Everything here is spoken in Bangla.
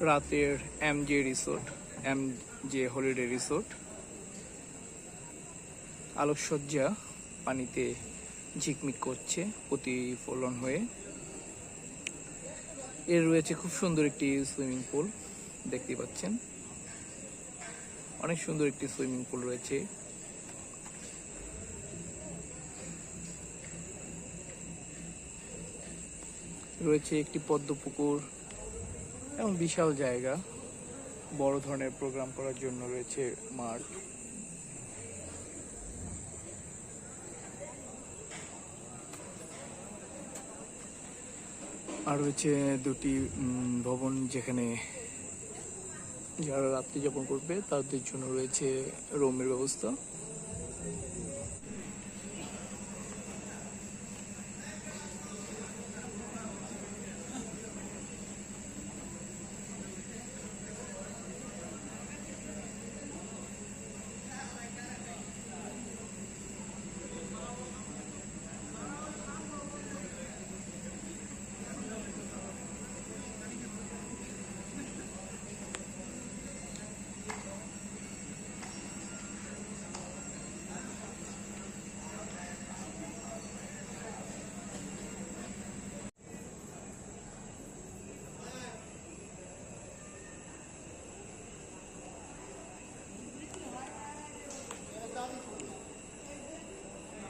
রাতের এম জে হলিডে রিসোর্ট। আলোকসজ্জা পানিতে ঝিকমিক করছে প্রতিফলন হয়ে। এর রয়েছে খুব সুন্দর একটি সুইমিং পুল, দেখতে পাচ্ছেন অনেক সুন্দর একটি সুইমিং পুল রয়েছে। রয়েছে একটি পদ্ম পুকুর এবং বিশাল জায়গা, বড় ধরনের প্রোগ্রাম করার জন্য রয়েছে মাঠ। আর রয়েছে দুটি ভবন, যেখানে যারা রাত্রি যাপন করবে তাদের জন্য রয়েছে রুমের ব্যবস্থা।